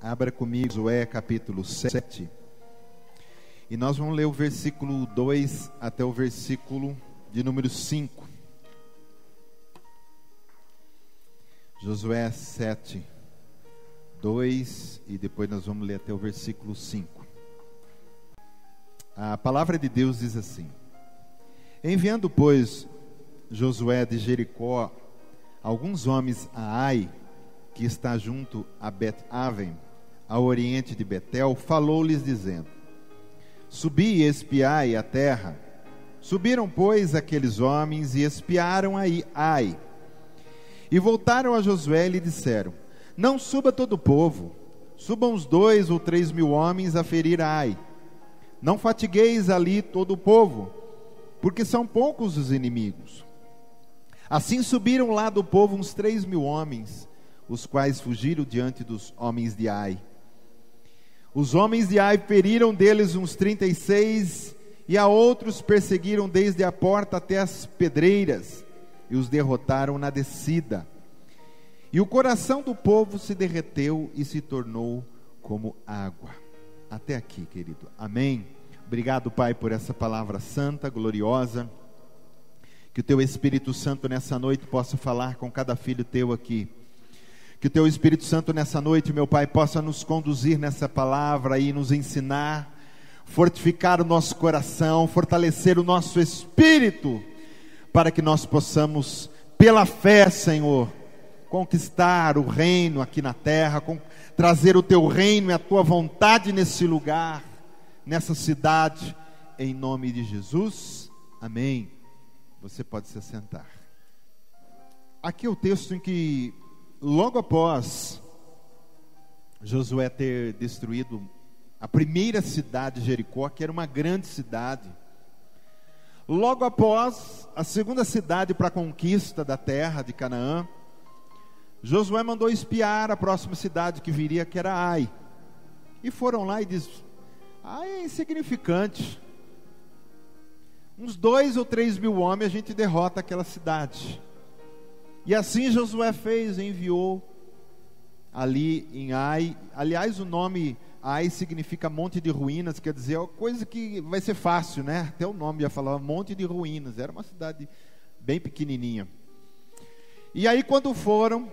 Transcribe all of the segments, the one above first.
Abra comigo Josué capítulo 7. E nós vamos ler o versículo 2 até o versículo de número 5. Josué 7, 2, e depois nós vamos ler até o versículo 5. A palavra de Deus diz assim: Enviando, pois, Josué de Jericó alguns homens a Ai, que está junto a Bet-Aven, ao oriente de Betel, falou-lhes dizendo: Subi e espiai a terra. Subiram, pois, aqueles homens e espiaram aí Ai. E voltaram a Josué e lhe disseram: Não suba todo o povo, subam uns 2 ou 3 mil homens a ferir Ai. Não fatigueis ali todo o povo, porque são poucos os inimigos. Assim subiram lá do povo uns 3 mil homens, os quais fugiram diante dos homens de Ai. Os homens de Ai feriram deles uns 36, e a outros perseguiram desde a porta até as pedreiras, e os derrotaram na descida. E o coração do povo se derreteu e se tornou como água. Até aqui, querido. Amém. Obrigado, Pai, por essa palavra santa, gloriosa. Que o Teu Espírito Santo nessa noite possa falar com cada filho Teu aqui. Que o Teu Espírito Santo nessa noite, meu Pai, possa nos conduzir nessa palavra e nos ensinar, fortificar o nosso coração, fortalecer o nosso espírito, para que nós possamos, pela fé, Senhor, conquistar o reino aqui na terra, trazer o Teu reino e a Tua vontade nesse lugar, nessa cidade, em nome de Jesus. Amém. Você pode se assentar. Aqui é o texto em que, logo após Josué ter destruído a primeira cidade de Jericó, que era uma grande cidade, logo após a segunda cidade para a conquista da terra de Canaã, Josué mandou espiar a próxima cidade que viria, que era Ai. E foram lá e disse: Ai é insignificante, uns 2 ou 3 mil homens a gente derrota aquela cidade. E assim Josué fez, enviou ali em Ai. Aliás, o nome Ai significa monte de ruínas, quer dizer, é uma coisa que vai ser fácil, né? Até o nome já falava monte de ruínas, era uma cidade bem pequenininha. E aí quando foram,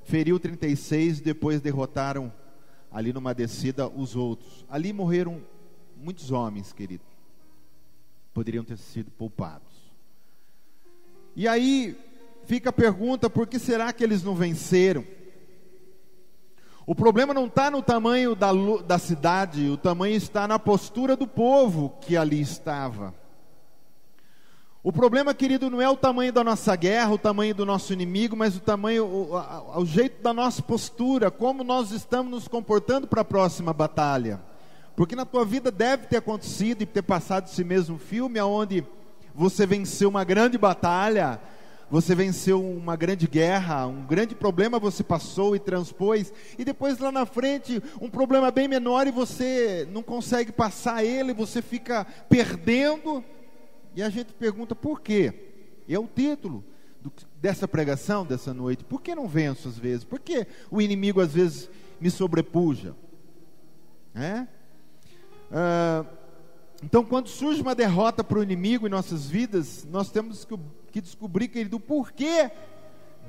feriu 36, depois derrotaram ali numa descida os outros. Ali morreram muitos homens, querido. Poderiam ter sido poupados. E aí fica a pergunta: por que será que eles não venceram? O problema não está no tamanho da cidade, o tamanho está na postura do povo que ali estava. O problema, querido, não é o tamanho da nossa guerra, o tamanho do nosso inimigo, mas o tamanho, o jeito da nossa postura, como nós estamos nos comportando para a próxima batalha. Porque na tua vida deve ter acontecido e ter passado esse mesmo filme, onde você venceu uma grande batalha, você venceu uma grande guerra, um grande problema você passou e transpôs, e depois lá na frente um problema bem menor e você não consegue passar ele, você fica perdendo, e a gente pergunta por quê? E é o título dessa pregação dessa noite: por que não venço às vezes? Por que o inimigo às vezes me sobrepuja? Então, quando surge uma derrota para o inimigo em nossas vidas, nós temos que descobrir, querido, o porquê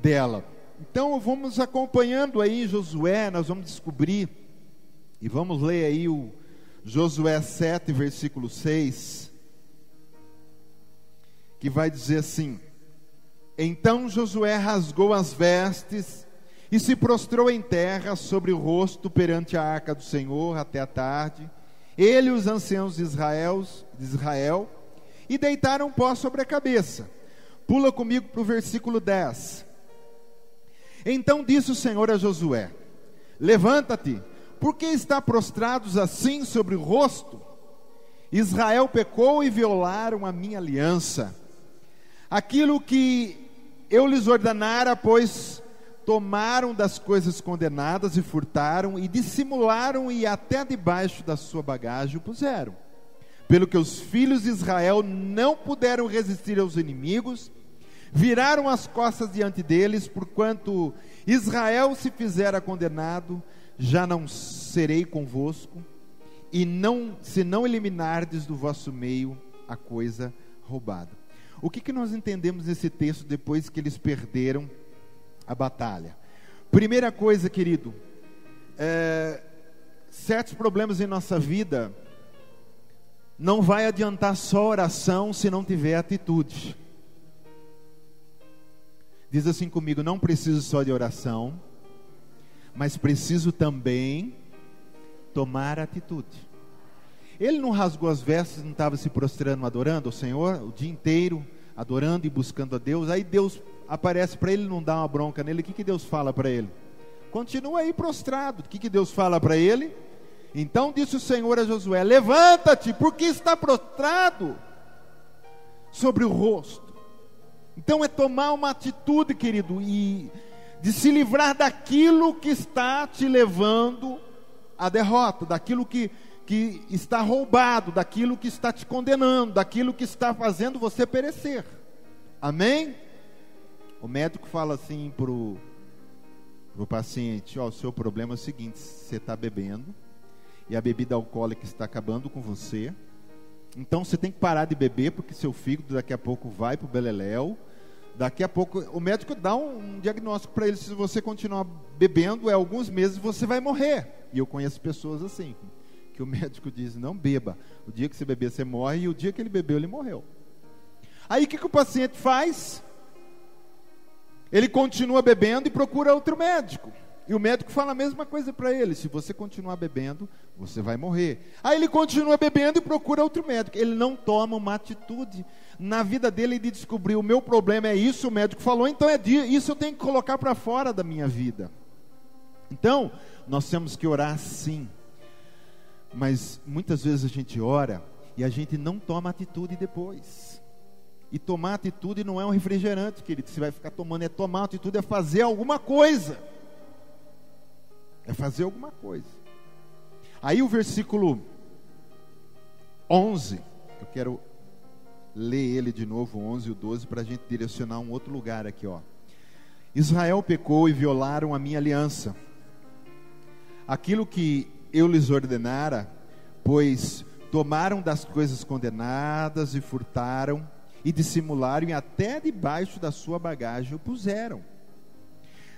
dela. Então, vamos acompanhando aí Josué, nós vamos descobrir, e vamos ler aí o Josué 7, versículo 6, que vai dizer assim: Então Josué rasgou as vestes e se prostrou em terra sobre o rosto perante a arca do Senhor até a tarde, ele e os anciãos de Israel, e deitaram pó sobre a cabeça. Pula comigo para o versículo 10. Então disse o Senhor a Josué: Levanta-te, porque está prostrados assim sobre o rosto? Israel pecou e violaram a minha aliança. Aquilo que eu lhes ordenara, pois tomaram das coisas condenadas e furtaram, e dissimularam, e até debaixo da sua bagagem o puseram. Pelo que os filhos de Israel não puderam resistir aos inimigos, viraram as costas diante deles, porquanto Israel se fizera condenado, já não serei convosco, e se não eliminardes do vosso meio a coisa roubada. O que nós entendemos nesse texto depois que eles perderam a batalha? Primeira coisa, querido, certos problemas em nossa vida, não vai adiantar só oração se não tiver atitude. Diz assim comigo: não preciso só de oração, mas preciso também tomar atitude. Ele não rasgou as vestes, não estava se prostrando, adorando o Senhor o dia inteiro, adorando e buscando a Deus. Aí Deus aparece para ele, não dá uma bronca nele. O que Deus fala para ele? Continua aí prostrado. O que Deus fala para ele? Então disse o Senhor a Josué: levanta-te, porque está prostrado sobre o rosto. Então é tomar uma atitude, querido, e de se livrar daquilo que está te levando à derrota, daquilo que está roubado, daquilo que está te condenando, daquilo que está fazendo você perecer. Amém? O médico fala assim pro paciente: ó, o seu problema é o seguinte, você está bebendo, e a bebida alcoólica está acabando com você, então você tem que parar de beber, porque seu fígado daqui a pouco vai para o beleléu. Daqui a pouco o médico dá um diagnóstico para ele: se você continuar bebendo, alguns meses você vai morrer. E eu conheço pessoas assim, que o médico diz: não beba, o dia que você beber você morre, e o dia que ele bebeu ele morreu. Aí o que o paciente faz? Ele continua bebendo e procura outro médico, e o médico fala a mesma coisa para ele: se você continuar bebendo, você vai morrer. Aí ele continua bebendo e procura outro médico. Ele não toma uma atitude na vida dele de descobrir: o meu problema é isso, o médico falou, então isso eu tenho que colocar para fora da minha vida. Então nós temos que orar sim, mas muitas vezes a gente ora e a gente não toma atitude depois. E tomar atitude não é um refrigerante, querido, você vai ficar tomando. É tomar atitude, é fazer alguma coisa. É fazer alguma coisa. Aí o versículo 11, eu quero ler ele de novo, 11 e o 12, para a gente direcionar um outro lugar aqui, ó. Israel pecou e violaram a minha aliança, aquilo que eu lhes ordenara, pois tomaram das coisas condenadas e furtaram, e dissimularam, e até debaixo da sua bagagem o puseram.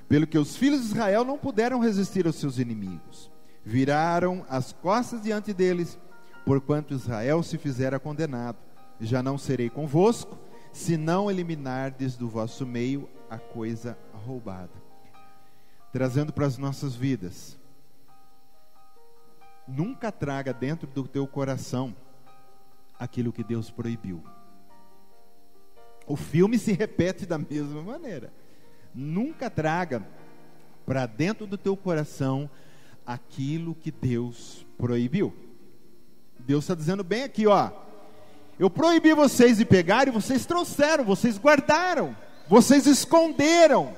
Pelo que os filhos de Israel não puderam resistir aos seus inimigos, viraram as costas diante deles, porquanto Israel se fizera condenado. Já não serei convosco, se não eliminardes do vosso meio a coisa roubada. Trazendo para as nossas vidas: nunca traga dentro do teu coração aquilo que Deus proibiu. O filme se repete da mesma maneira. Nunca traga para dentro do teu coração aquilo que Deus proibiu. Deus está dizendo bem aqui, ó: eu proibi vocês de pegar, e vocês trouxeram, vocês guardaram, vocês esconderam.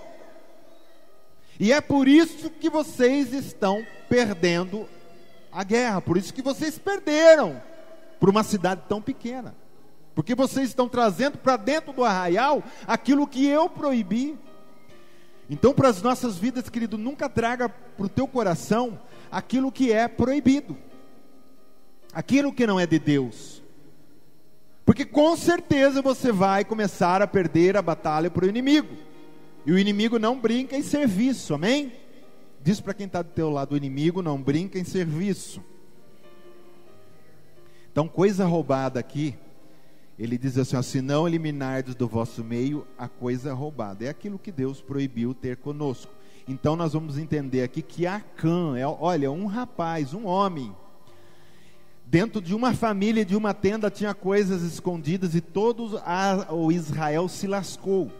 E é por isso que vocês estão perdendo a guerra. Por isso que vocês perderam por uma cidade tão pequena. Porque vocês estão trazendo para dentro do arraial aquilo que eu proibi. Então, para as nossas vidas, querido, nunca traga para o teu coração aquilo que é proibido, aquilo que não é de Deus. Porque com certeza você vai começar a perder a batalha para o inimigo. E o inimigo não brinca em serviço, amém? Diz para quem está do teu lado: o inimigo não brinca em serviço. Então, coisa roubada aqui, ele diz assim, ó: se não eliminardes do vosso meio a coisa roubada. É aquilo que Deus proibiu ter conosco. Então nós vamos entender aqui que Acã olha, um rapaz, um homem, dentro de uma família, de uma tenda, tinha coisas escondidas, e todo o Israel se lascou.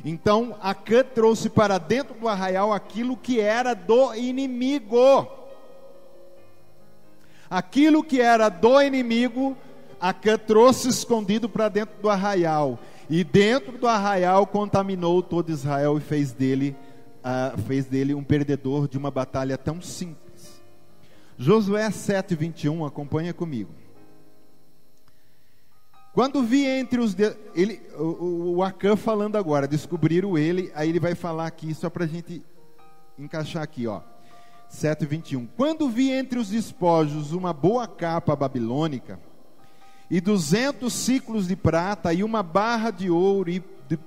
Então Acã trouxe para dentro do arraial aquilo que era do inimigo. Aquilo que era do inimigo, Acã trouxe escondido para dentro do arraial, e dentro do arraial contaminou todo Israel e fez dele um perdedor de uma batalha tão simples. Josué 7:21, acompanha comigo. Quando vi entre os o Acã falando agora, descobriram ele, aí ele vai falar aqui, só para a gente encaixar aqui, ó: 7:21. Quando vi entre os despojos uma boa capa babilônica, e 200 ciclos de prata, e uma barra de ouro, e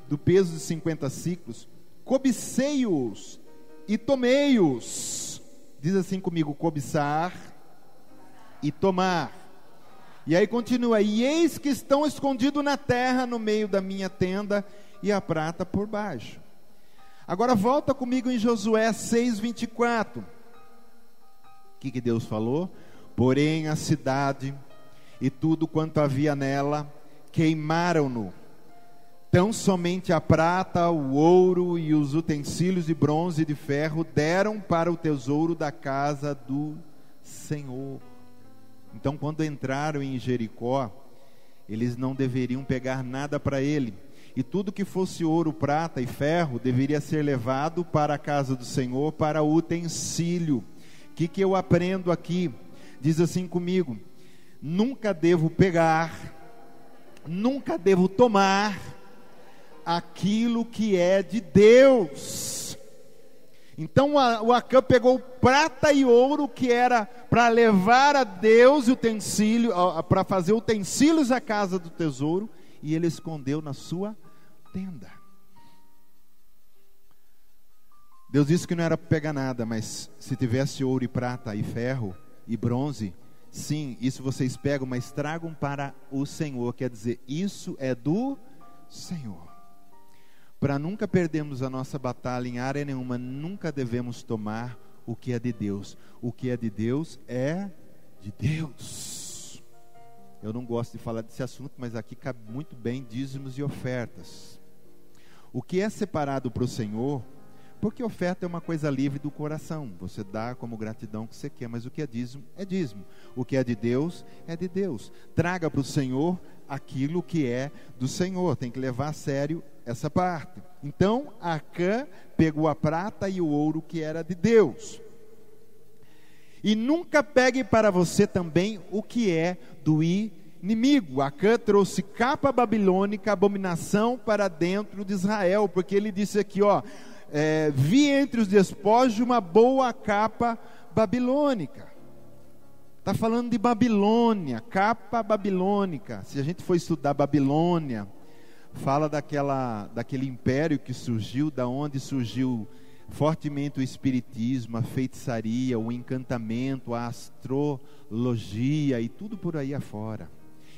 do peso de 50 ciclos, cobicei-os e tomei-os. Diz assim comigo: cobiçar e tomar. E aí continua: e eis que estão escondidos na terra, no meio da minha tenda, e a prata por baixo. Agora volta comigo em Josué 6:24. O que Deus falou? Porém a cidade e tudo quanto havia nela queimaram-no. Tão somente a prata, o ouro e os utensílios de bronze e de ferro deram para o tesouro da casa do Senhor. Então, quando entraram em Jericó, eles não deveriam pegar nada para ele. E tudo que fosse ouro, prata e ferro deveria ser levado para a casa do Senhor, para o utensílio. O que eu aprendo aqui? Diz assim comigo: nunca devo pegar, nunca devo tomar aquilo que é de Deus. Então o Acã pegou prata e ouro, que era para levar a Deus utensílio, para fazer utensílios à casa do tesouro, e ele escondeu na sua tenda. Deus disse que não era para pegar nada, mas se tivesse ouro e prata e ferro e bronze, sim, isso vocês pegam, mas tragam para o Senhor. Quer dizer, isso é do Senhor. Para nunca perdermos a nossa batalha em área nenhuma, nunca devemos tomar o que é de Deus. O que é de Deus é de Deus. Eu não gosto de falar desse assunto, mas aqui cabe muito bem dízimos e ofertas. O que é separado para o Senhor, porque oferta é uma coisa livre do coração, você dá como gratidão que você quer, mas o que é dízimo, é dízimo. O que é de Deus, é de Deus. Traga para o Senhor aquilo que é do Senhor, tem que levar a sério essa parte. Então, Acã pegou a prata e o ouro que era de Deus. E nunca pegue para você também o que é do inimigo. Acã trouxe capa babilônica, abominação para dentro de Israel, porque ele disse aqui, vi entre os despojos uma boa capa babilônica. Está falando de Babilônia, capa babilônica. Se a gente for estudar Babilônia, fala daquele império que surgiu, da onde surgiu fortemente o espiritismo, a feitiçaria, o encantamento, a astrologia e tudo por aí afora.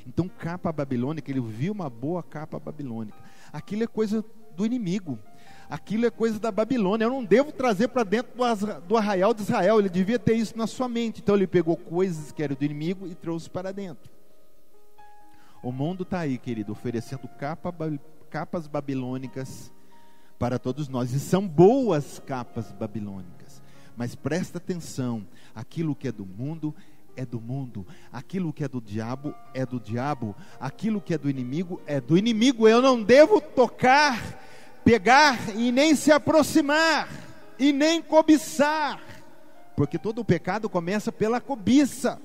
Então, capa babilônica, ele viu uma boa capa babilônica. Aquilo é coisa do inimigo. Aquilo é coisa da Babilônia. Eu não devo trazer para dentro do arraial de Israel. Ele devia ter isso na sua mente. Então ele pegou coisas que eram do inimigo e trouxe para dentro. O mundo está aí, querido, oferecendo capas babilônicas para todos nós. E são boas capas babilônicas. Mas presta atenção, aquilo que é do mundo é do mundo. Aquilo que é do diabo é do diabo. Aquilo que é do inimigo é do inimigo. Eu não devo tocar, pegar e nem se aproximar, e nem cobiçar, porque todo o pecado começa pela cobiça.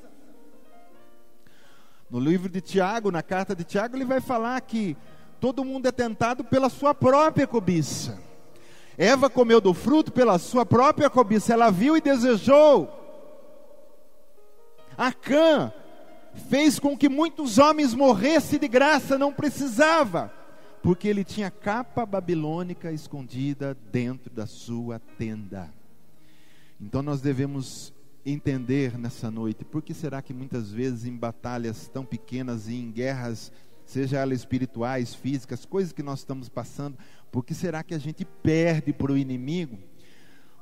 No livro de Tiago, na carta de Tiago, ele vai falar que todo mundo é tentado pela sua própria cobiça. Eva comeu do fruto pela sua própria cobiça, ela viu e desejou. Acã fez com que muitos homens morressem de graça, não precisava, porque ele tinha capa babilônica escondida dentro da sua tenda. Então nós devemos entender nessa noite, por que será que muitas vezes em batalhas tão pequenas e em guerras, seja elas espirituais, físicas, coisas que nós estamos passando, por que será que a gente perde para o inimigo?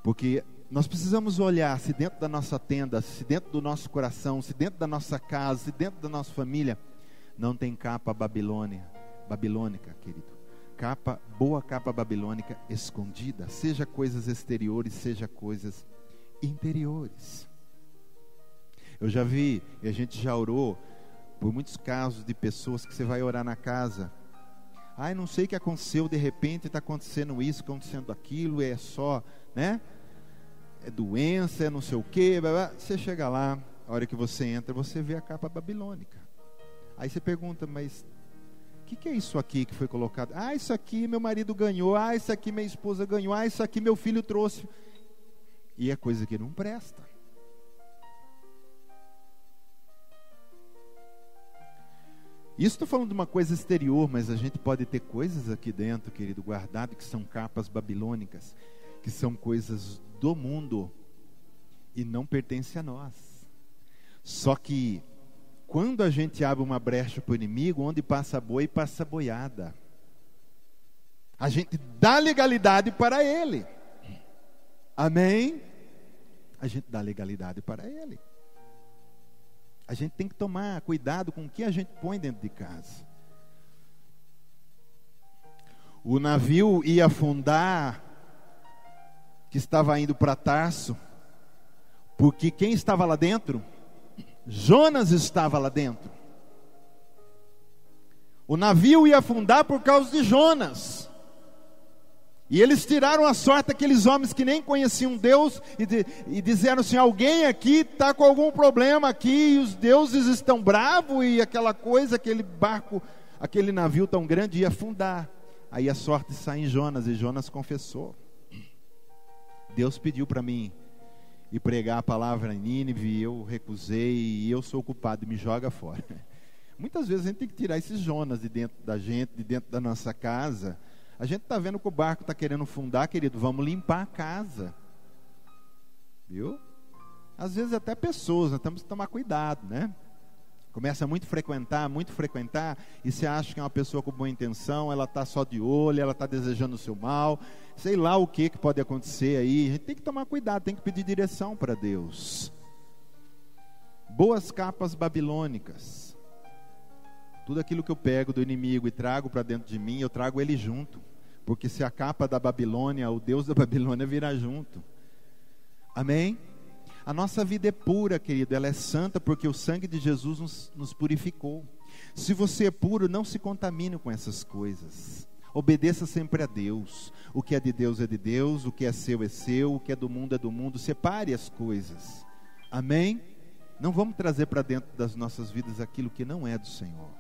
Porque nós precisamos olhar se dentro da nossa tenda, se dentro do nosso coração, se dentro da nossa casa, se dentro da nossa família, não tem capa babilônica, querido. Boa capa babilônica escondida, seja coisas exteriores, seja coisas interiores. Eu já vi, e a gente já orou por muitos casos de pessoas que você vai orar na casa. Não sei o que aconteceu, de repente está acontecendo isso, acontecendo aquilo, é só, né? É doença, é não sei o que. Você chega lá, a hora que você entra, você vê a capa babilônica. Aí você pergunta, mas o que é isso aqui que foi colocado? Isso aqui meu marido ganhou, isso aqui minha esposa ganhou, isso aqui meu filho trouxe. E é coisa que não presta. Isso estou falando de uma coisa exterior, mas a gente pode ter coisas aqui dentro, querido, guardado, que são capas babilônicas, que são coisas do mundo e não pertencem a nós. Só que quando a gente abre uma brecha para o inimigo, onde passa boi, passa boiada. A gente dá legalidade para ele. Amém? A gente dá legalidade para ele. A gente tem que tomar cuidado com o que a gente põe dentro de casa. O navio ia afundar, que estava indo para Tarso, porque quem estava lá dentro? Jonas estava lá dentro. O navio ia afundar por causa de Jonas. E eles tiraram a sorte daqueles homens que nem conheciam Deus e disseram assim: alguém aqui está com algum problema aqui, e os deuses estão bravos, e aquela coisa, aquele barco, aquele navio tão grande ia afundar. Aí a sorte sai em Jonas, e Jonas confessou. Deus pediu para mim ir pregar a palavra em Nínive, e eu recusei, e eu sou o culpado, me joga fora. Muitas vezes a gente tem que tirar esses Jonas de dentro da gente, de dentro da nossa casa. A gente está vendo que o barco está querendo afundar, querido, vamos limpar a casa. Viu? Às vezes até pessoas, nós temos que tomar cuidado, né? Começa a muito frequentar, e você acha que é uma pessoa com boa intenção, ela está só de olho, ela está desejando o seu mal, sei lá o que pode acontecer aí. A gente tem que tomar cuidado, tem que pedir direção para Deus. Boas capas babilônicas. Tudo aquilo que eu pego do inimigo e trago para dentro de mim, eu trago ele junto. Porque se a capa da Babilônia, o Deus da Babilônia virá junto. Amém? A nossa vida é pura, querido, ela é santa porque o sangue de Jesus nos purificou. Se você é puro, não se contamine com essas coisas. Obedeça sempre a Deus. O que é de Deus é de Deus, o que é seu, o que é do mundo é do mundo. Separe as coisas. Amém? Não vamos trazer para dentro das nossas vidas aquilo que não é do Senhor.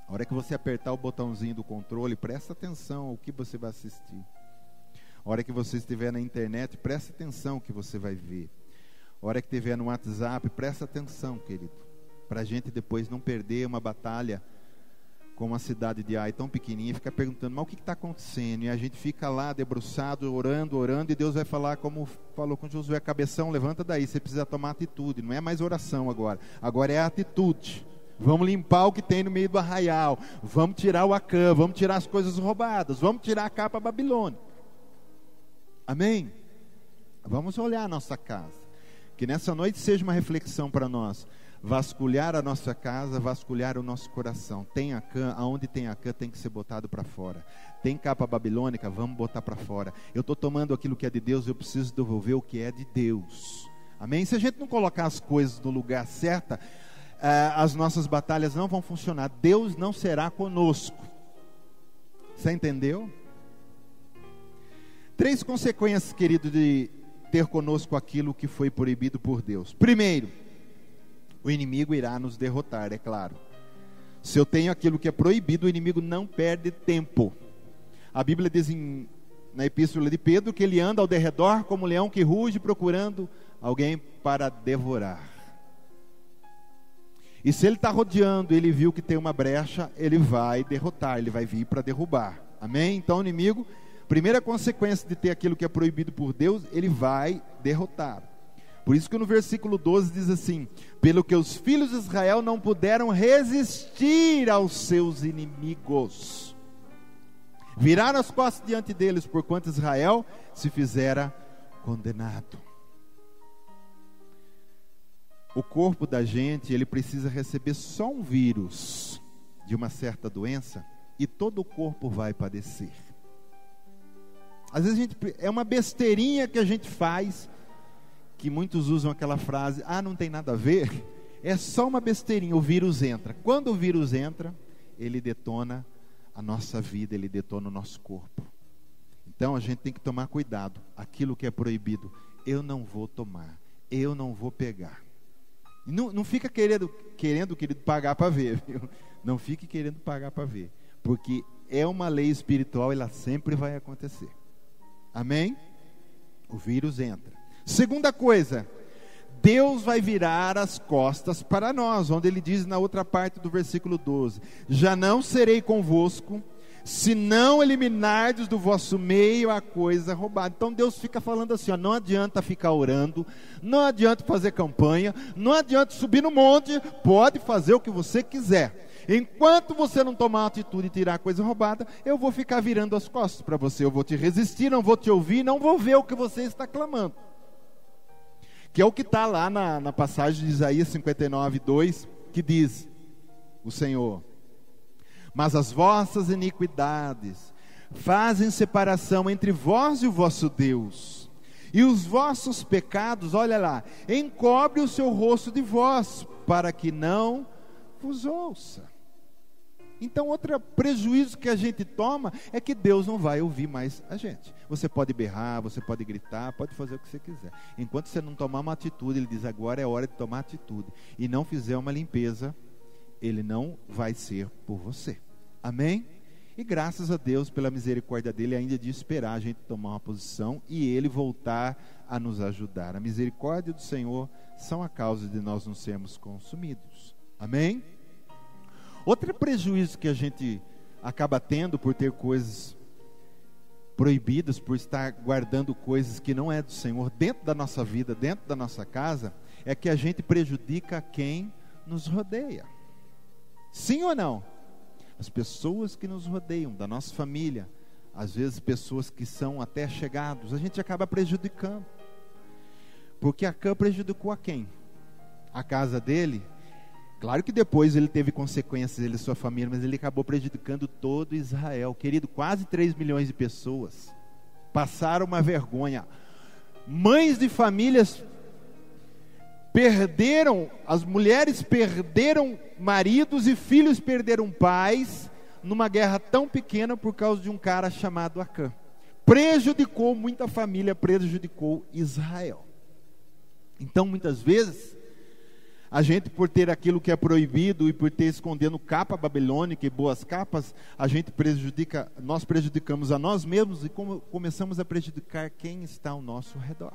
A hora que você apertar o botãozinho do controle, presta atenção ao que você vai assistir. A hora que você estiver na internet, presta atenção ao que você vai ver. A hora que estiver no WhatsApp, presta atenção, querido. Para a gente depois não perder uma batalha com uma cidade de Ai tão pequenininha, fica perguntando, mas o que está acontecendo? E a gente fica lá debruçado, orando, e Deus vai falar como falou com Josué: cabeção, levanta daí, você precisa tomar atitude. Não é mais oração agora é atitude. Vamos limpar o que tem no meio do arraial, vamos tirar o Acã, vamos tirar as coisas roubadas, vamos tirar a capa babilônica. Amém? Vamos olhar a nossa casa, que nessa noite seja uma reflexão para nós, vasculhar a nossa casa, vasculhar o nosso coração. Tem Acã, aonde tem Acã tem que ser botado para fora. Tem capa babilônica, vamos botar para fora. Eu estou tomando aquilo que é de Deus, eu preciso devolver o que é de Deus. Amém? Se a gente não colocar as coisas no lugar certo, as nossas batalhas não vão funcionar. Deus não será conosco. Você entendeu? 3 consequências, querido, de ter conosco aquilo que foi proibido por Deus. Primeiro, o inimigo irá nos derrotar, é claro. Se eu tenho aquilo que é proibido, o inimigo não perde tempo. A Bíblia diz na epístola de Pedro que ele anda ao derredor como um leão que ruge, procurando alguém para devorar. E se ele está rodeando, ele viu que tem uma brecha, ele vai derrotar, ele vai vir para derrubar. Amém? Então o inimigo, primeira consequência de ter aquilo que é proibido por Deus, ele vai derrotar. Por isso que no versículo 12 diz assim: pelo que os filhos de Israel não puderam resistir aos seus inimigos, viraram as costas diante deles, porquanto Israel se fizera condenado. O corpo da gente, ele precisa receber só um vírus de uma certa doença e todo o corpo vai padecer. Às vezes é uma besteirinha que a gente faz, que muitos usam aquela frase: não tem nada a ver. É só uma besteirinha, o vírus entra. Quando o vírus entra, ele detona a nossa vida, ele detona o nosso corpo. Então a gente tem que tomar cuidado. Aquilo que é proibido, eu não vou tomar, eu não vou pegar. Não fica querendo, querido, pagar para ver, viu? Não fique querendo pagar para ver, porque é uma lei espiritual, ela sempre vai acontecer. Amém? O vírus entra. Segunda coisa, Deus vai virar as costas para nós, onde ele diz na outra parte do versículo 12: já não serei convosco, se não eliminardes do vosso meio a coisa roubada. Então Deus fica falando assim, ó, não adianta ficar orando, não adianta fazer campanha, não adianta subir no monte, pode fazer o que você quiser. Enquanto você não tomar atitude e tirar a coisa roubada, eu vou ficar virando as costas para você, eu vou te resistir, não vou te ouvir, não vou ver o que você está clamando. Que é o que está lá na passagem de Isaías 59:2, que diz o Senhor: mas as vossas iniquidades fazem separação entre vós e o vosso Deus, e os vossos pecados, olha lá, encobre o seu rosto de vós, para que não vos ouça. Então, outro prejuízo que a gente toma é que Deus não vai ouvir mais a gente. Você pode berrar, você pode gritar, pode fazer o que você quiser. Enquanto você não tomar uma atitude, ele diz, agora é hora de tomar atitude, e não fizer uma limpeza, ele não vai ser por você. Amém? E graças a Deus, pela misericórdia dele, ainda de esperar a gente tomar uma posição e ele voltar a nos ajudar. A misericórdia do Senhor são a causa de nós não sermos consumidos. Amém? Outro prejuízo que a gente acaba tendo por ter coisas proibidas, por estar guardando coisas que não é do Senhor dentro da nossa vida, dentro da nossa casa, é que a gente prejudica quem nos rodeia. Sim ou não? As pessoas que nos rodeiam, da nossa família, às vezes pessoas que são até chegados, a gente acaba prejudicando. Porque Acã prejudicou a quem? A casa dele. Claro que depois ele teve consequências, ele e sua família, mas ele acabou prejudicando todo Israel. Querido, quase 3 milhões de pessoas passaram uma vergonha. Mães de famílias perderam, as mulheres perderam maridos e filhos perderam pais numa guerra tão pequena por causa de um cara chamado Acã. Prejudicou muita família, prejudicou Israel. Então, muitas vezes, a gente, por ter aquilo que é proibido e por ter escondendo capa babilônica e boas capas, nós prejudicamos a nós mesmos e começamos a prejudicar quem está ao nosso redor.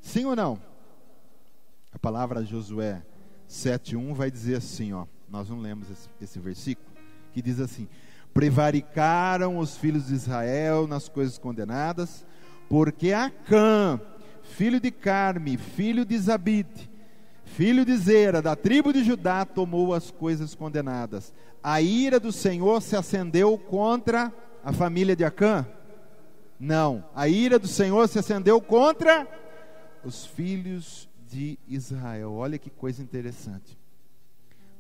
Sim ou não? A palavra Josué 7:1 vai dizer assim, ó, nós não lemos esse versículo, que diz assim: prevaricaram os filhos de Israel nas coisas condenadas, porque Acã, filho de Carme, filho de Zabide, filho de Zera, da tribo de Judá, tomou as coisas condenadas. A ira do Senhor se acendeu contra a família de Acã? Não, a ira do Senhor se acendeu contra os filhos de Israel. Olha que coisa interessante.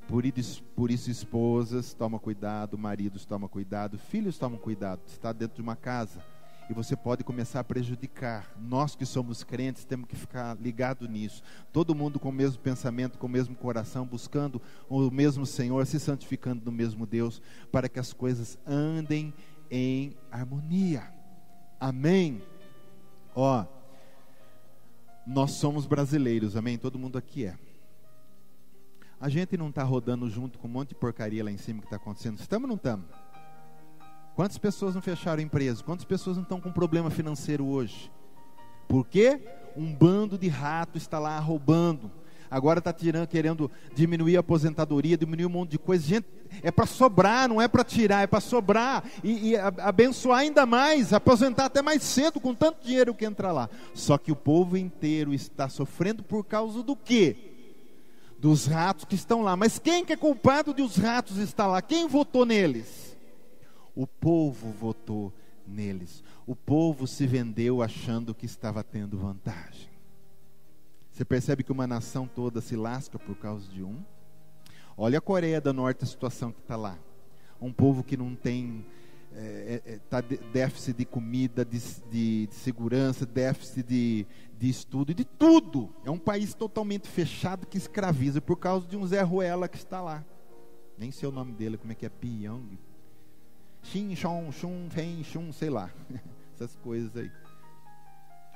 Por isso, esposas, toma cuidado, maridos, toma cuidado, filhos, tomam cuidado. Você está dentro de uma casa e você pode começar a prejudicar. Nós que somos crentes temos que ficar ligado nisso. Todo mundo com o mesmo pensamento, com o mesmo coração, buscando o mesmo Senhor, se santificando no mesmo Deus, para que as coisas andem em harmonia. Amém? Ó, nós somos brasileiros, amém? Todo mundo aqui é. A gente não está rodando junto com um monte de porcaria lá em cima que está acontecendo. Estamos ou não estamos? Quantas pessoas não fecharam empresa? Quantas pessoas não estão com problema financeiro hoje? Por quê? Um bando de rato está lá roubando. Agora está querendo diminuir a aposentadoria, diminuir um monte de coisa. Gente, é para sobrar, não é para tirar, é para sobrar. E abençoar ainda mais, aposentar até mais cedo com tanto dinheiro que entra lá. Só que o povo inteiro está sofrendo por causa do quê? Dos ratos que estão lá. Mas quem que é culpado de os ratos estar lá? Quem votou neles? O povo votou neles. O povo se vendeu achando que estava tendo vantagem. Você percebe que uma nação toda se lasca por causa de um? Olha a Coreia do Norte, a situação que está lá. Um povo que não tem déficit de comida, de segurança, déficit de estudo, de tudo. É um país totalmente fechado que escraviza por causa de um Zé Ruela que está lá. Nem sei o nome dele, como é que é? Pyong, Xin, Shon, Shun, Fen, Shun, sei lá. Essas coisas aí.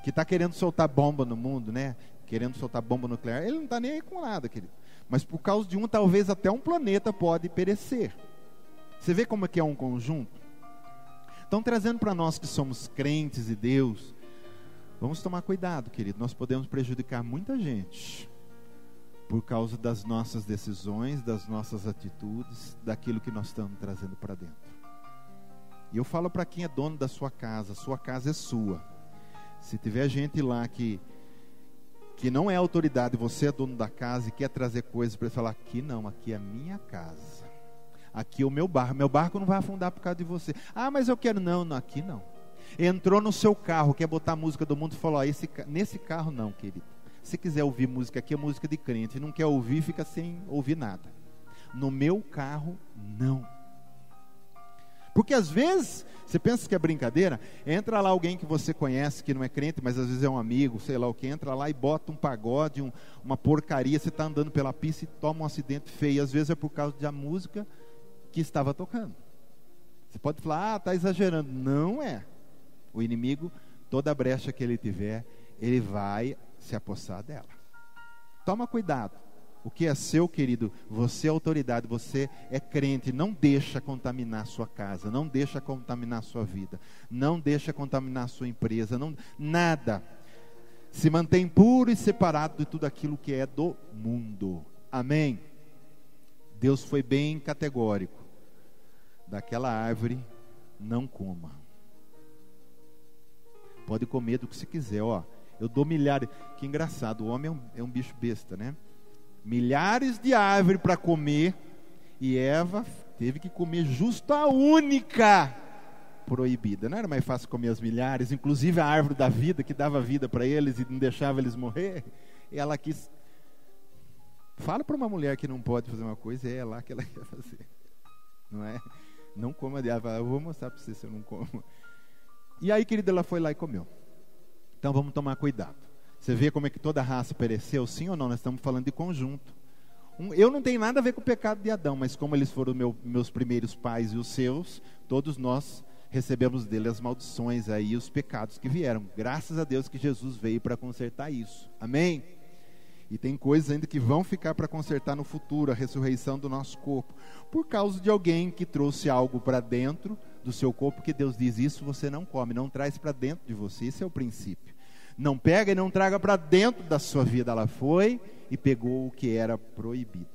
Que está querendo soltar bomba no mundo, né? Querendo soltar bomba nuclear. Ele não está nem aí com nada, querido. Mas por causa de um, talvez até um planeta pode perecer. Você vê como é que é um conjunto? Então, trazendo para nós que somos crentes de Deus, Vamos tomar cuidado, querido. Nós podemos prejudicar muita gente por causa das nossas decisões, das nossas atitudes, daquilo que nós estamos trazendo para dentro. E eu falo para quem é dono da sua casa é sua. Se tiver gente lá que não é autoridade, você é dono da casa e quer trazer coisas para ele falar, aqui não, aqui é a minha casa. Aqui é o meu barco não vai afundar por causa de você. Ah, mas eu quero, não, aqui não. Entrou no seu carro, quer botar a música do mundo e falou, nesse carro não, querido. Se quiser ouvir música aqui, é música de crente. Não quer ouvir, fica sem ouvir nada. No meu carro, não. Porque às vezes, você pensa que é brincadeira, entra lá alguém que você conhece, que não é crente, mas às vezes é um amigo, sei lá o que, entra lá e bota um pagode, uma porcaria, você está andando pela pista e toma um acidente feio. Às vezes é por causa da música que estava tocando. Você pode falar, está exagerando. Não é. O inimigo, toda brecha que ele tiver, ele vai se apossar dela. Toma cuidado. O que é seu, querido, você é autoridade, você é crente, não deixa contaminar sua casa, não deixa contaminar sua vida, não deixa contaminar sua empresa, nada. Se mantém puro e separado de tudo aquilo que é do mundo. Amém? Deus foi bem categórico. Daquela árvore, não coma. Pode comer do que você quiser, ó. Eu dou milhares. Que engraçado, o homem é um bicho besta, né? Milhares de árvores para comer, e Eva teve que comer justo a única proibida. Não era mais fácil comer as milhares, inclusive a árvore da vida, que dava vida para eles e não deixava eles morrer. Ela quis. Fala para uma mulher que não pode fazer uma coisa, é lá que ela quer fazer. Não é? Não coma de árvore. Eu vou mostrar para você se eu não como. E aí, querida, ela foi lá e comeu. Então vamos tomar cuidado. Você vê como é que toda a raça pereceu? Sim ou não? Nós estamos falando de conjunto. Eu não tenho nada a ver com o pecado de Adão, mas como eles foram meus primeiros pais e os seus, todos nós recebemos dele as maldições aí, os pecados que vieram. Graças a Deus que Jesus veio para consertar isso. Amém? E tem coisas ainda que vão ficar para consertar no futuro, a ressurreição do nosso corpo, por causa de alguém que trouxe algo para dentro do seu corpo, que Deus diz, isso você não come, não traz para dentro de você. Esse é o princípio. Não pega e não traga para dentro da sua vida. Ela foi e pegou o que era proibido.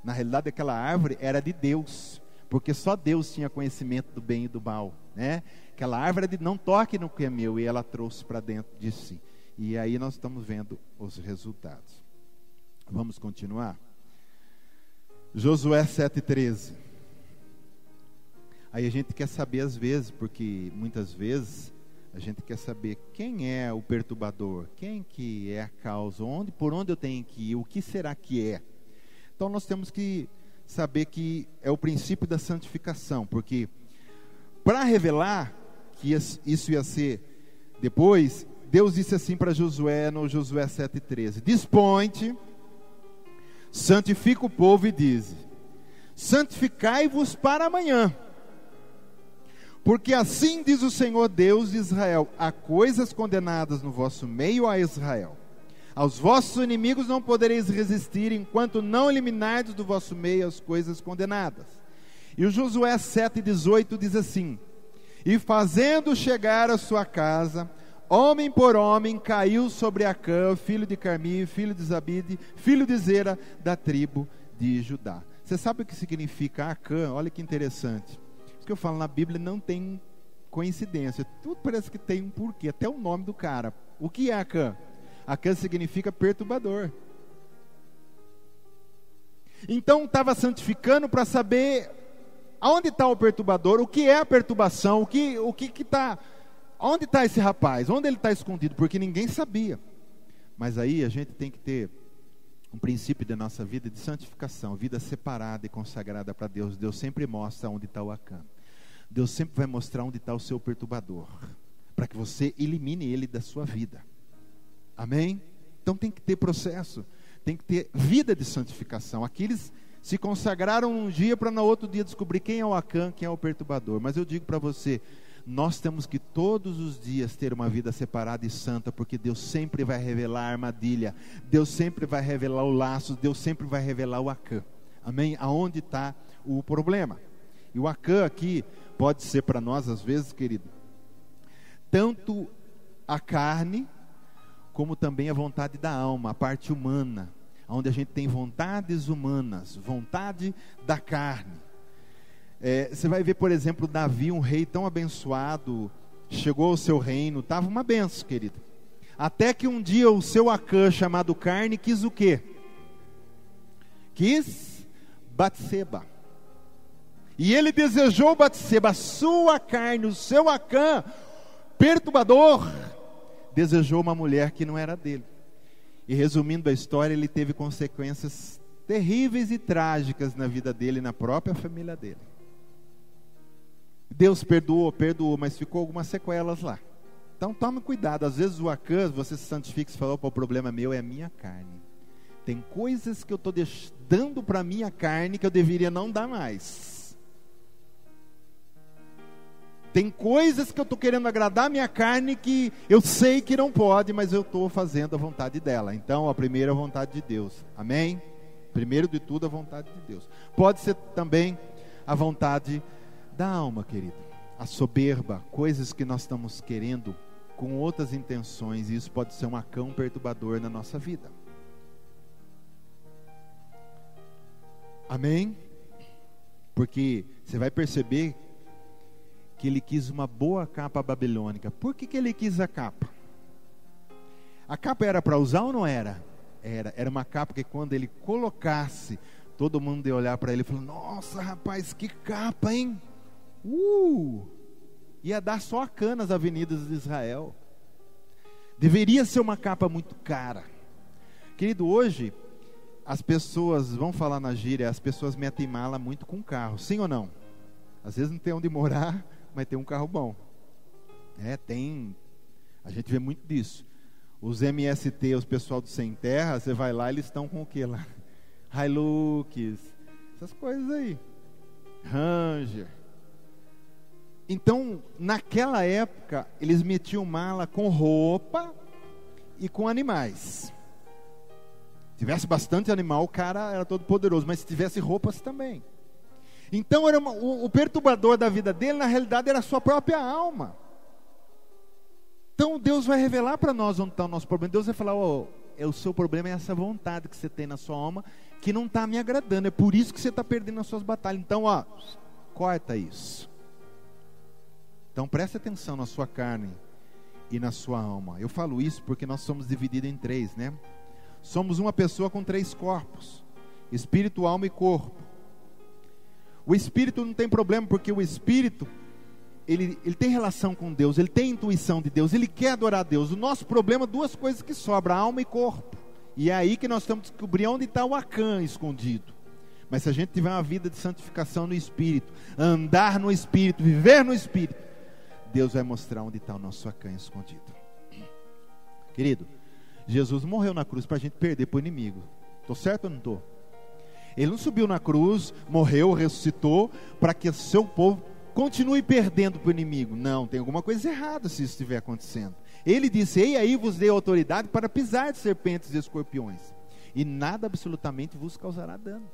Na realidade, aquela árvore era de Deus, porque só Deus tinha conhecimento do bem e do mal, né? Aquela árvore era de não toque no que é meu, e ela trouxe para dentro de si. E aí nós estamos vendo os resultados. Vamos continuar? Josué 7,13. Aí a gente quer saber às vezes, porque muitas vezes a gente quer saber quem é o perturbador, quem que é a causa, por onde eu tenho que ir, o que será que é. Então nós temos que saber que é o princípio da santificação, porque para revelar que isso ia ser depois, Deus disse assim para Josué, no Josué 7,13, dispõe-te, santifica o povo e diz, santificai-vos para amanhã, porque assim diz o Senhor Deus de Israel, há coisas condenadas no vosso meio a Israel. Aos vossos inimigos não podereis resistir, enquanto não eliminardes do vosso meio as coisas condenadas. E o Josué 7,18 diz assim, e fazendo chegar a sua casa, homem por homem, caiu sobre Acã, filho de Carmi, filho de Zabide, filho de Zera, da tribo de Judá. Você sabe o que significa Acã? Olha que interessante. Que eu falo, na Bíblia não tem coincidência, tudo parece que tem um porquê, até o nome do cara. O que é Acã? Acã significa perturbador. Então estava santificando para saber aonde está o perturbador, o que é a perturbação, o que está, onde está esse rapaz, onde ele está escondido, porque ninguém sabia. Mas aí a gente tem que ter um princípio da nossa vida de santificação, vida separada e consagrada para Deus. Deus sempre mostra onde está o Acã. Deus sempre vai mostrar onde está o seu perturbador, para que você elimine ele da sua vida. Amém? Então tem que ter processo, tem que ter vida de santificação. Aqueles se consagraram um dia para no outro dia descobrir quem é o Acã, quem é o perturbador. Mas eu digo para você, nós temos que todos os dias ter uma vida separada e santa, porque Deus sempre vai revelar a armadilha, Deus sempre vai revelar o laço, Deus sempre vai revelar o Acã. Amém? Aonde está o problema? E o Acã aqui pode ser para nós, às vezes, querido, tanto a carne, como também a vontade da alma, a parte humana, onde a gente tem vontades humanas, vontade da carne. Você vai ver, por exemplo, Davi, um rei tão abençoado, chegou ao seu reino, estava uma benção, querido. Até que um dia o seu Acã, chamado carne, quis o quê? Quis Batseba. E ele desejou Batseba, a sua carne, o seu Acã, perturbador, desejou uma mulher que não era dele. E resumindo a história, ele teve consequências terríveis e trágicas na vida dele e na própria família dele. Deus perdoou, mas ficou algumas sequelas lá. Então tome cuidado, às vezes o Acã, você se santifica e fala, o problema meu é a minha carne. Tem coisas que eu estou dando para a minha carne que eu deveria não dar mais. Tem coisas que eu estou querendo agradar a minha carne que eu sei que não pode, mas eu estou fazendo a vontade dela. Então a primeira é a vontade de Deus, amém? Primeiro de tudo a vontade de Deus. Pode ser também a vontade da alma, querido. A soberba, coisas que nós estamos querendo com outras intenções, e isso pode ser um Acã perturbador na nossa vida. Amém? Porque você vai perceber que ele quis uma boa capa babilônica. Por que ele quis a capa? A capa era para usar ou não era? Era uma capa que quando ele colocasse, todo mundo ia olhar para ele e falar, nossa rapaz, que capa, hein? Ia dar só Acã nas avenidas de Israel. Deveria ser uma capa muito cara. Querido, hoje as pessoas, vão falar na gíria, as pessoas metem mala muito com carro, sim ou não? Às vezes não tem onde morar, mas tem um carro bom. A gente vê muito disso. Os MST, os pessoal do Sem Terra, você vai lá, eles estão com o que lá? Hilux, essas coisas aí. Ranger. Então, naquela época, eles metiam mala com roupa e com animais. Se tivesse bastante animal, o cara era todo poderoso, mas se tivesse roupas também. Então, o perturbador da vida dele, na realidade, era a sua própria alma. Então, Deus vai revelar para nós onde está o nosso problema. Deus vai falar, o seu problema é essa vontade que você tem na sua alma, que não está me agradando. É por isso que você está perdendo as suas batalhas. Então, corta isso. Então, preste atenção na sua carne e na sua alma. Eu falo isso porque nós somos divididos em 3, né? Somos uma pessoa com 3 corpos: espírito, alma e corpo. O espírito não tem problema, porque o espírito, ele tem relação com Deus, ele tem intuição de Deus, ele quer adorar a Deus. O nosso problema, 2 coisas que sobram: alma e corpo. E é aí que nós temos que descobrir onde está o Acã escondido. Mas se a gente tiver uma vida de santificação no espírito, andar no espírito, viver no espírito, Deus vai mostrar onde está o nosso Acã escondido. Querido, Jesus morreu na cruz para a gente perder para o inimigo. Estou certo ou não estou? Ele não subiu na cruz, morreu, ressuscitou, para que o seu povo continue perdendo para o inimigo. Não, tem alguma coisa errada se isso estiver acontecendo. Ele disse, ei aí vos dei autoridade para pisar de serpentes e escorpiões, e nada absolutamente vos causará dano.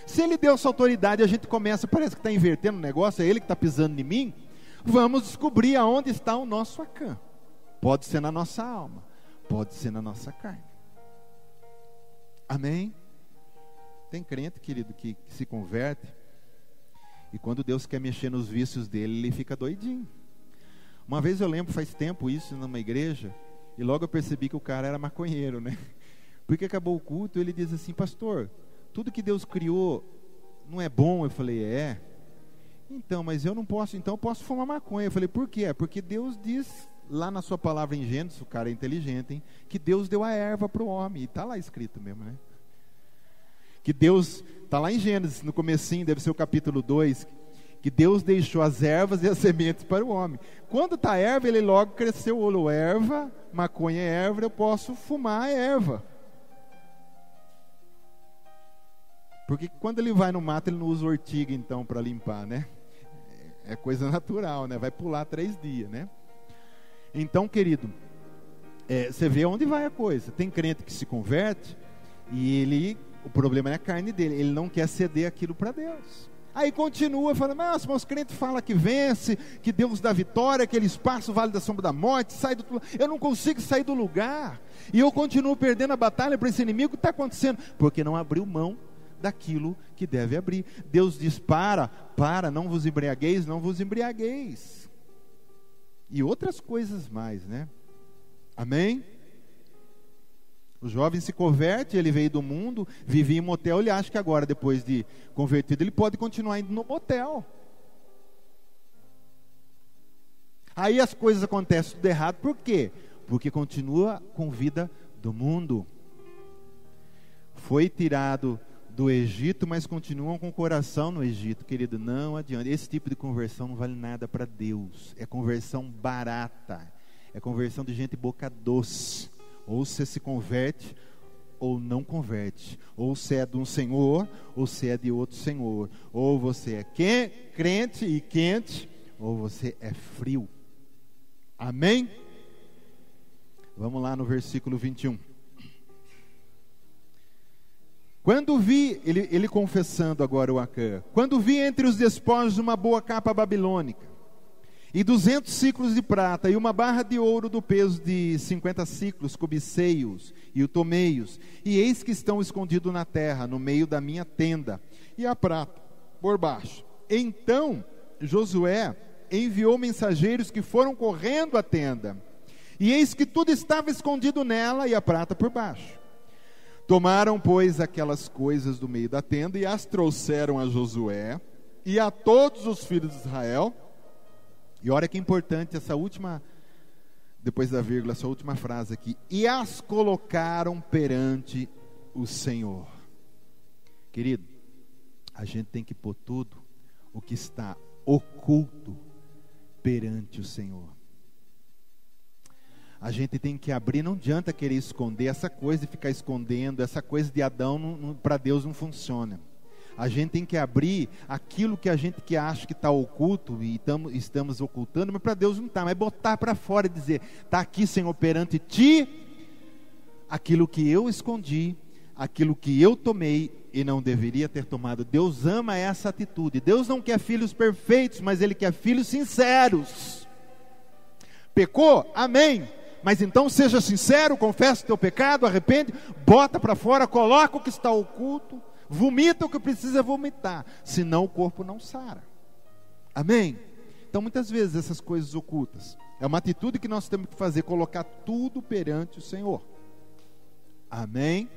Se ele deu essa autoridade, a gente começa, parece que está invertendo o negócio, é ele que está pisando em mim. Vamos descobrir aonde está o nosso Acã. Pode ser na nossa alma, pode ser na nossa carne. Amém? Tem crente, querido, que se converte, e quando Deus quer mexer nos vícios dele, ele fica doidinho. Uma vez eu lembro, faz tempo isso, numa igreja, e logo eu percebi que o cara era maconheiro, né? Porque acabou o culto, ele diz assim, pastor, tudo que Deus criou não é bom? Eu falei, então, mas eu não posso, então eu posso fumar maconha. Eu falei, por quê? Porque Deus diz lá na sua palavra em Gênesis, o cara é inteligente, hein? Que Deus deu a erva para o homem, e está lá escrito mesmo, né? Que Deus, está lá em Gênesis, no comecinho, deve ser o capítulo 2, que Deus deixou as ervas e as sementes para o homem. Quando está a erva, ele logo cresceu o olho, erva, maconha é erva, eu posso fumar a erva. Porque quando ele vai no mato, ele não usa ortiga então para limpar, né? É coisa natural, né? Vai pular 3 dias, né? Então, querido, você vê onde vai a coisa. Tem crente que se converte e o problema é a carne dele, ele não quer ceder aquilo para Deus. Aí continua falando, mas os crentes falam que vence, que Deus dá vitória, que eles passam o vale da sombra da morte, eu não consigo sair do lugar, e eu continuo perdendo a batalha para esse inimigo. O que está acontecendo? Porque não abriu mão daquilo que deve abrir. Deus diz, para, não vos embriagueis, não vos embriagueis. E outras coisas mais, né? Amém? O jovem se converte, ele veio do mundo, vivia em motel, ele acha que agora, depois de convertido, ele pode continuar indo no motel. Aí as coisas acontecem tudo errado, por quê? Porque continua com vida do mundo. Foi tirado do Egito, mas continuam com o coração no Egito, querido, não adianta. Esse tipo de conversão não vale nada para Deus, é conversão barata, é conversão de gente boca doce. Ou você se converte, ou não converte. Ou você é de um senhor, ou você é de outro senhor. Ou você é crente e quente, ou você é frio. Amém? Vamos lá no versículo 21. Quando vi, ele confessando agora o Acã, quando vi entre os despojos uma boa capa babilônica, e 200 ciclos de prata, e uma barra de ouro do peso de 50 ciclos, cobicei-os e o tomei-os, e eis que estão escondidos na terra, no meio da minha tenda, e a prata por baixo. Então Josué enviou mensageiros que foram correndo à tenda, e eis que tudo estava escondido nela, e a prata por baixo. Tomaram, pois, aquelas coisas do meio da tenda, e as trouxeram a Josué, e a todos os filhos de Israel. E olha que importante essa última, depois da vírgula, essa última frase aqui. E as colocaram perante o Senhor. Querido, a gente tem que pôr tudo o que está oculto perante o Senhor. A gente tem que abrir, não adianta querer esconder. Essa coisa de ficar escondendo, essa coisa de Adão, para Deus não funciona. A gente tem que abrir aquilo que a gente que acha que está oculto e estamos ocultando, mas para Deus não está, mas botar para fora e dizer, está aqui, Senhor, perante Ti, aquilo que eu escondi, aquilo que eu tomei e não deveria ter tomado. Deus ama essa atitude. Deus não quer filhos perfeitos, mas Ele quer filhos sinceros. Pecou? Amém. Mas então seja sincero, confessa o teu pecado, arrepende, bota para fora, coloca o que está oculto, vomita o que precisa vomitar, senão o corpo não sara. Amém? Então muitas vezes essas coisas ocultas, é uma atitude que nós temos que fazer, colocar tudo perante o Senhor. Amém?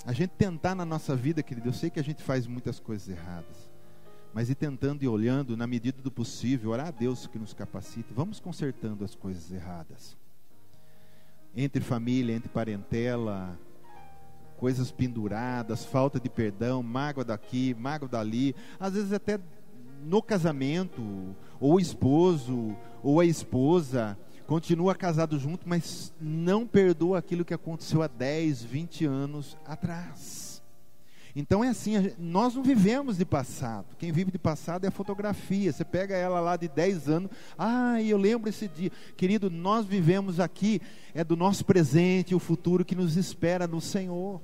A gente tentar na nossa vida, querido, eu sei que a gente faz muitas coisas erradas, mas ir tentando e olhando, na medida do possível, orar a Deus que nos capacite, vamos consertando as coisas erradas. Entre família, entre parentela, coisas penduradas, falta de perdão, mágoa daqui, mágoa dali, às vezes até no casamento, ou o esposo, ou a esposa, continua casado junto, mas não perdoa aquilo que aconteceu há 10, 20 anos atrás. Então é assim, nós não vivemos de passado. Quem vive de passado é a fotografia. Você pega ela lá de 10 anos, eu lembro esse dia. Querido, nós vivemos aqui, é do nosso presente, o futuro que nos espera no Senhor.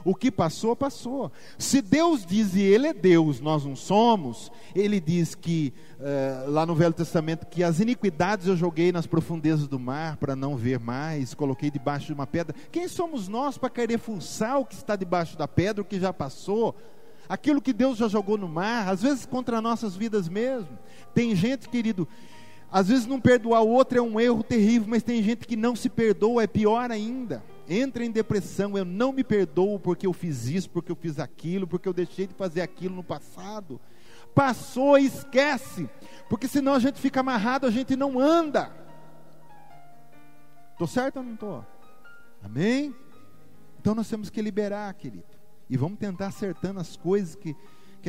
O que passou, passou. Se Deus diz, e Ele é Deus, nós não somos, Ele diz que, lá no Velho Testamento, que as iniquidades eu joguei nas profundezas do mar, para não ver mais, coloquei debaixo de uma pedra. Quem somos nós para querer fuçar o que está debaixo da pedra, o que já passou? Aquilo que Deus já jogou no mar, às vezes contra nossas vidas mesmo. Tem gente, querido, às vezes não perdoar o outro é um erro terrível, mas tem gente que não se perdoa, é pior ainda. Entra em depressão, eu não me perdoo porque eu fiz isso, porque eu fiz aquilo, porque eu deixei de fazer aquilo no passado. Passou e esquece, porque senão a gente fica amarrado, a gente não anda. Estou certo ou não estou? Amém? Então nós temos que liberar, querido, e vamos tentar acertando as coisas que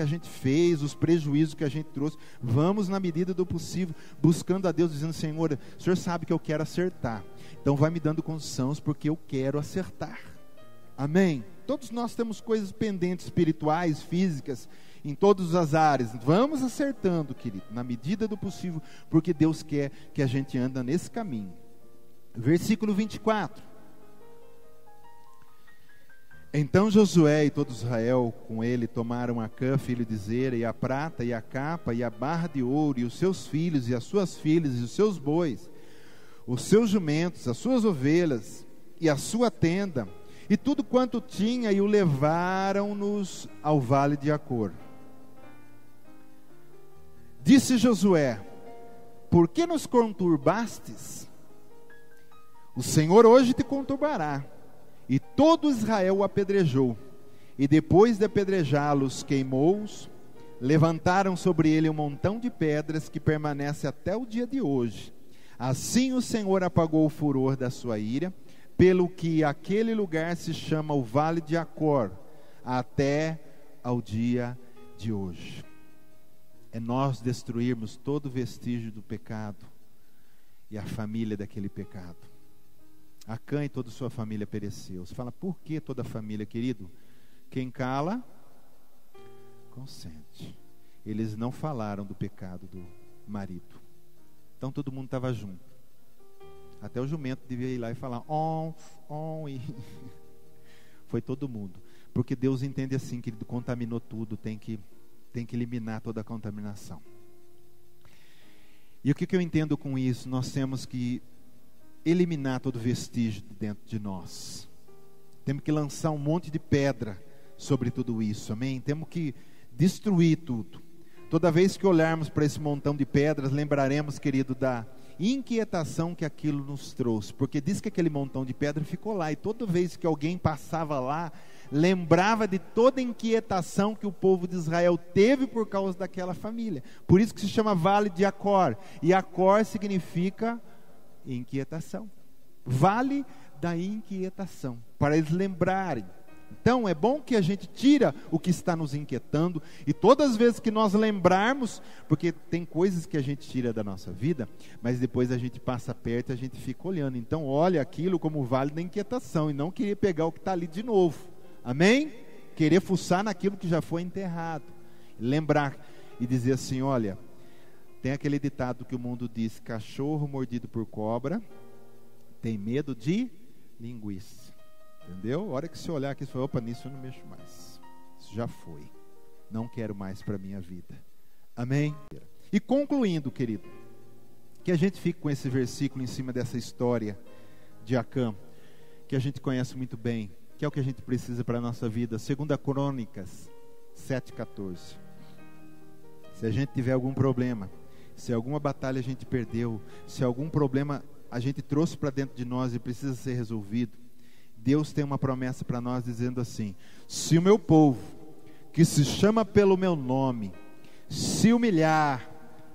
a gente fez, os prejuízos que a gente trouxe. Vamos na medida do possível, buscando a Deus, dizendo, Senhor, o Senhor sabe que eu quero acertar, então vai me dando condições, porque eu quero acertar. Amém? Todos nós temos coisas pendentes, espirituais, físicas, em todas as áreas. Vamos acertando, querido, na medida do possível, porque Deus quer que a gente ande nesse caminho. Versículo 24. Então Josué e todo Israel com ele tomaram Acã, filho de Zera, e a prata, e a capa, e a barra de ouro, e os seus filhos, e as suas filhas, e os seus bois, os seus jumentos, as suas ovelhas, e a sua tenda, e tudo quanto tinha, e o levaram-nos ao vale de Acor. Disse Josué: por que nos conturbastes? O Senhor hoje te conturbará. E todo Israel o apedrejou, e depois de apedrejá-los, queimou-os, levantaram sobre ele um montão de pedras que permanece até o dia de hoje. Assim o Senhor apagou o furor da sua ira, pelo que aquele lugar se chama o Vale de Acor, até ao dia de hoje. É nós destruirmos todo vestígio do pecado e a família daquele pecado. Acã e toda sua família pereceu. Você fala, por que toda a família, querido? Quem cala, consente. Eles não falaram do pecado do marido. Então todo mundo estava junto. Até o jumento devia ir lá e falar, e foi todo mundo. Porque Deus entende assim, querido, contaminou tudo, tem que eliminar toda a contaminação. E o que eu entendo com isso? Nós temos que eliminar todo vestígio de dentro de nós. Temos que lançar um monte de pedra sobre tudo isso, amém? Temos que destruir tudo. Toda vez que olharmos para esse montão de pedras, lembraremos, querido, da inquietação que aquilo nos trouxe, porque diz que aquele montão de pedra ficou lá, e toda vez que alguém passava lá, lembrava de toda a inquietação que o povo de Israel teve por causa daquela família. Por isso que se chama Vale de Acor, e Acor significa inquietação, vale da inquietação, para eles lembrarem. Então é bom que a gente tira o que está nos inquietando, e todas as vezes que nós lembrarmos, porque tem coisas que a gente tira da nossa vida, mas depois a gente passa perto e a gente fica olhando. Então olha aquilo como o vale da inquietação, e não querer pegar o que está ali de novo, amém? Querer fuçar naquilo que já foi enterrado, lembrar e dizer assim, olha, tem aquele ditado que o mundo diz, cachorro mordido por cobra tem medo de linguiça. Entendeu? A hora que você olhar aqui, você fala, opa, nisso eu não mexo mais. Isso já foi. Não quero mais para a minha vida. Amém? E concluindo, querido, que a gente fique com esse versículo em cima dessa história de Acã, que a gente conhece muito bem, que é o que a gente precisa para a nossa vida. 2 Crônicas 7,14. Se a gente tiver algum problema, se alguma batalha a gente perdeu, se algum problema a gente trouxe para dentro de nós e precisa ser resolvido, Deus tem uma promessa para nós dizendo assim, se o meu povo, que se chama pelo meu nome, se humilhar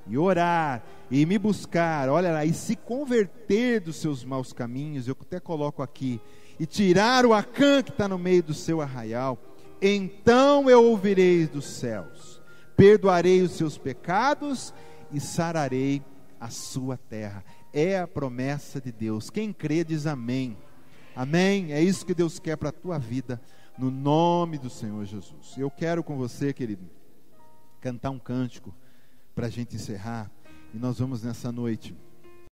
e orar e me buscar, olha lá, e se converter dos seus maus caminhos, eu até coloco aqui, e tirar o Acã que está no meio do seu arraial, então eu ouvirei dos céus, perdoarei os seus pecados e sararei a sua terra. É a promessa de Deus. Quem crê diz amém. Amém? É isso que Deus quer para a tua vida, no nome do Senhor Jesus. Eu quero com você, querido, cantar um cântico para a gente encerrar. E nós vamos nessa noite